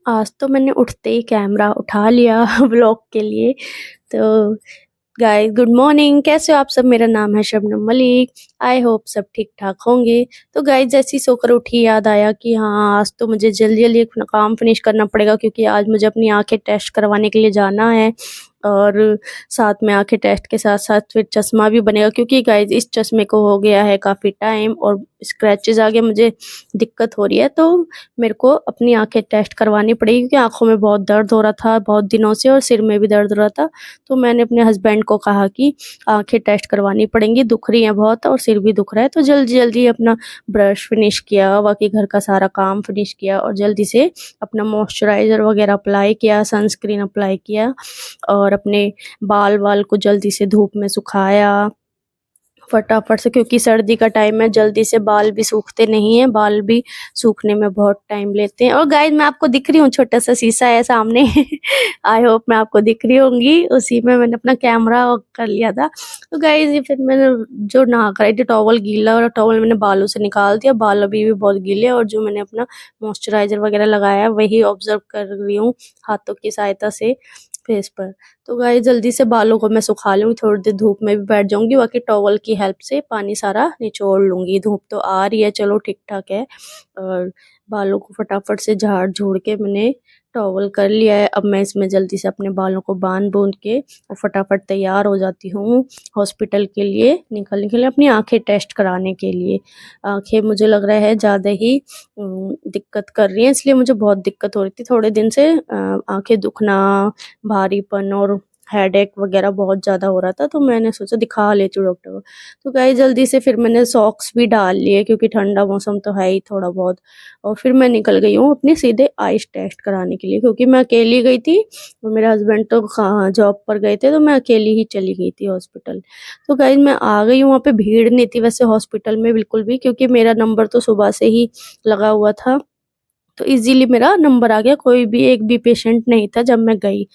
आज तो मैंने उठते ही कैमरा उठा लिया व्लॉग के लिए। तो गाइस गुड मॉर्निंग, कैसे हो आप सब? मेरा नाम है शबनम मलिक। आई होप सब ठीक-ठाक होंगे। तो गाइस जैसे ही सोकर उठी याद आया कि हाँ, आज तो मुझे जल्दी-जल्दी अपना काम फिनिश करना पड़ेगा क्योंकि आज मुझे अपनी आँखें टेस्ट करवाने के लिए जाना है और साथ में आँखें टेस्ट के साथ-साथ फिर चश्मा भी बनेगा क्योंकि गाइस इस चश्मे को हो गया है काफ़ी टाइम और स्क्रैचेज़ आ गए, मुझे दिक्कत हो रही है। तो मेरे को अपनी आँखें टेस्ट करवानी पड़ेगी क्योंकि आँखों में बहुत दर्द हो रहा था बहुत दिनों से और सिर में भी दर्द हो रहा था। तो मैंने अपने हस्बैंड को कहा कि आँखें टेस्ट करवानी पड़ेंगी, दुख रही हैं बहुत और सिर भी दुख रहा है। तो जल्दी-जल्दी अपना ब्रश फिनिश किया, बाकी घर का सारा काम फिनिश किया और जल्दी से अपना मॉइस्चराइज़र वगैरह अप्लाई किया, सनस्क्रीन अप्लाई किया और अपने बाल-वाल को जल्दी से धूप में सुखाया फटाफट से क्योंकि सर्दी का टाइम है, जल्दी से बाल भी सूखते नहीं हैं, बाल भी सूखने में बहुत टाइम लेते हैं। और गाइस मैं आपको दिख रही हूँ, छोटा-सा शीशा है सामने आई होप मैं आपको दिख रही होंगी, उसी में मैंने अपना कैमरा कर लिया था। तो गाइस ये फिर मैंने जो नहा कर आई थी टॉवल गीला और टॉवल मैंने बालों से निकाल दिया, बाल अभी भी बहुत गीले हैं और जो मैंने अपना मॉइस्चराइज़र वगैरह लगाया है वही ऑब्ज़र्व कर रही हूँ हाथों की सहायता से फेस पर। तो गाइस जल्दी से बालों को मैं सुखा लूँगी, थोड़ी देर धूप में भी बैठ जाऊँगी, बाकी टॉवल की हेल्प से पानी सारा निचोड़ लूँगी। धूप तो आ रही है, चलो ठीक-ठाक है और बालों को फटाफट से झाड़-झूड़ के मैंने टॉवल कर लिया है। अब मैं इसमें जल्दी से अपने बालों को बाँध-बूँध के और फटाफट तैयार हो जाती हूँ हॉस्पिटल के लिए निकलने के लिए, अपनी आँखें टेस्ट कराने के लिए। आँखें मुझे लग रहा है ज़्यादा ही दिक्कत कर रही हैं, इसलिए मुझे बहुत दिक्कत हो रही थी थोड़े दिन से आँखें दुखना, भारीपन और हेडेक वगैरह बहुत ज़्यादा हो रहा था, तो मैंने सोचा दिखा लेती हूँ डॉक्टर को। तो गाइस जल्दी से फिर मैंने सॉक्स भी डाल लिए क्योंकि ठंडा मौसम तो है ही थोड़ा बहुत और फिर मैं निकल गई हूँ अपने सीधे आइज़ टेस्ट कराने के लिए क्योंकि मैं अकेली गई थी और मेरे हस्बैंड तो कहाँ जॉब पर गए थे, तो मैं अकेली ही चली गई थी हॉस्पिटल। तो गाइस मैं आ गई हूँ, वहाँ पे भीड़ नहीं थी वैसे हॉस्पिटल में बिल्कुल भी क्योंकि मेरा नंबर तो सुबह से ही लगा हुआ था, तो इज़िली मेरा नंबर आ गया, कोई भी एक भी पेशेंट नहीं था जब मैं गई।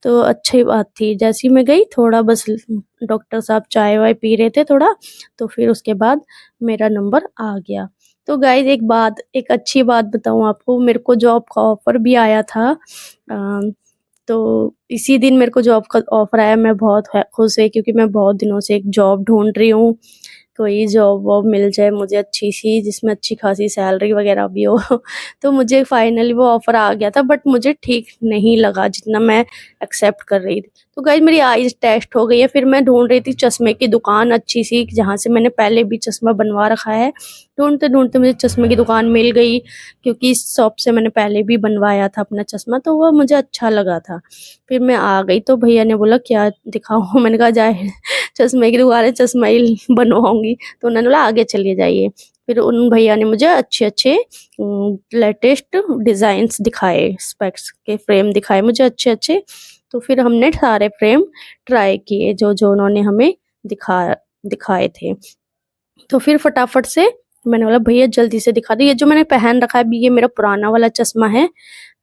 तो अच्छी बात थी। जैसे ही मैं गई थोड़ा बस डॉक्टर साहब चाय-वाय पी रहे थे थोड़ा, तो फिर उसके बाद मेरा नंबर आ गया। तो गाइज़ एक अच्छी बात बताऊँ आपको, मेरे को जॉब का ऑफ़र भी आया था। तो इसी दिन मेरे को जॉब का ऑफ़र आया, मैं बहुत खुश हुई क्योंकि मैं बहुत दिनों से एक जॉब ढूँढ रही हूँ। कोई जॉब-वॉब मिल जाए मुझे अच्छी-सी जिसमें अच्छी खासी सैलरी वग़ैरह भी हो। तो मुझे फाइनली वो ऑफ़र आ गया था बट मुझे ठीक नहीं लगा जितना मैं एक्सेप्ट कर रही थी। तो गाइज़ मेरी आइज़ टेस्ट हो गई है, फिर मैं ढूँढ रही थी चश्मे की दुकान अच्छी-सी जहाँ से मैंने पहले भी चश्मा बनवा रखा है। ढूँढते-ढूँढते मुझे चश्मे की दुकान मिल गई क्योंकि इस शॉप से मैंने पहले भी बनवाया था अपना चश्मा, तो वो मुझे अच्छा लगा था। फिर मैं आ गई तो भैया ने बोला क्या दिखाऊँ? मैंने कहा जाए चश्मे की दुकान है, चश्मा ही बनवाऊँगी। तो उन्होंने बोला आगे चलिए जाइए। फिर उन भैया ने मुझे अच्छे-अच्छे लेटेस्ट डिज़ाइन्स दिखाए, स्पेक्स के फ्रेम दिखाए मुझे अच्छे-अच्छे। तो फिर हमने सारे फ्रेम ट्राई किए जो-जो उन्होंने हमें दिखाए थे। तो फिर फटाफट से मैंने बोला भैया जल्दी से दिखा दो, ये जो मैंने पहन रखा है अभी ये मेरा पुराना वाला चश्मा है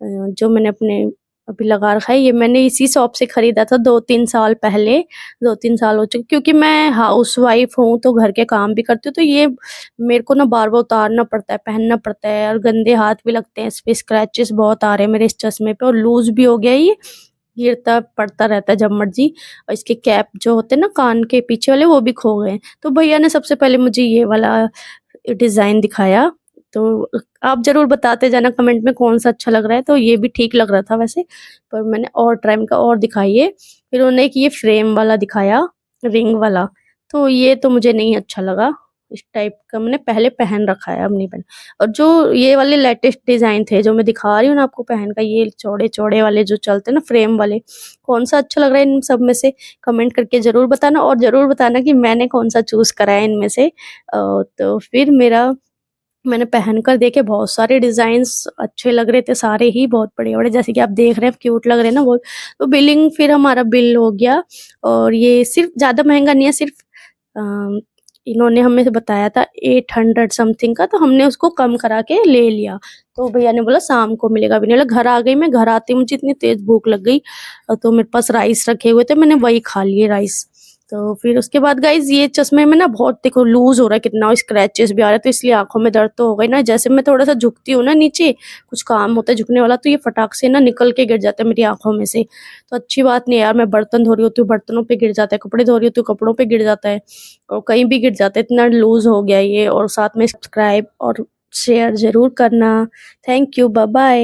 जो मैंने अपने अभी लगा रखा है, ये मैंने इसी शॉप से खरीदा था 2-3 साल पहले, 2-3 साल हो चुके क्योंकि मैं हाउसवाइफ़ हूँ तो घर के काम भी करती हूँ, तो ये मेरे को ना बार-बार उतारना पड़ता है, पहनना पड़ता है और गंदे हाथ भी लगते हैं, इस पे स्क्रैचेस बहुत आ रहे हैं मेरे इस चश्मे पे और लूज़ भी हो गया है ये, गिरता पड़ता रहता है जब मर्ज़ी और इसके कैप जो होते हैं ना कान के पीछे वाले वो भी खो गए हैं। तो भैया ने सबसे पहले मुझे ये वाला डिज़ाइन दिखाया, तो आप ज़रूर बताते जाना कमेंट में कौन-सा अच्छा लग रहा है, तो ये भी ठीक लग रहा था वैसे, पर मैंने और ट्राई मैंने कहा और दिखाइए, फिर उन्होंने एक ये फ्रेम वाला दिखाया, रिंग वाला, तो ये तो मुझे नहीं अच्छा लगा, इस टाइप का मैंने पहले पहन रखा है, अब नहीं पहना। और जो ये वाले लेटेस्ट डिज़ाइन थे, जो मैं दिखा रही हूँ ना आपको पहन कर, ये चौड़े-चौड़े वाले जो चलते हैं ना फ्रेम वाले, कौन-सा अच्छा लग रहा है इन सब में से? कमेंट करके ज़रूर बताना और ज़रूर बताना कि मैंने कौन-सा चूज़ करा है इनमें से। तो फिर मैंने पहन कर देखे बहुत सारे डिज़ाइन्स अच्छे लग रहे थे, सारे ही बहुत बढ़िया-बढ़िया जैसे कि आप देख रहे हैं क्यूट लग रहे हैं ना वो। तो बिलिंग फिर हमारा बिल हो गया और ये सिर्फ़ ज़्यादा महँगा नहीं है, सिर्फ़ अ, इन्होंने हमें बताया था 800 समथिंग का, तो हमने उसको कम करा के ले लिया। तो भैया ने बोला शाम को मिलेगा, अभी नहीं बोला घर आ गई मैं, घर आते ही मुझे इतनी तेज़ भूख लग गई तो मेरे पास राइस रखे हुए थे, मैंने वही खा लिए राइस। तो फिर उसके बाद गाइज़ ये चश्मे में ना बहुत देखो लूज़ हो रहा है कितना, स्क्रैचेस भी आ रहे हैं, तो इसलिए आँखों में दर्द तो हो गई ना। जैसे मैं थोड़ा-सा झुकती हूँ ना नीचे, कुछ काम होता है झुकने वाला, तो ये फटाक से ना निकल के गिर जाता है मेरी आँखों में से। तो अच्छी बात नहीं है यार, मैं बर्तन धो रही होती हूँ, बर्तनों पे गिर जाता है, कपड़े धो रही होती हूँ, कपड़ों पे गिर जाता है और कहीं भी गिर जाता है, इतना लूज़ हो गया है ये। और साथ में सब्सक्राइब और शेयर ज़रूर करना। Thank you, bye-bye.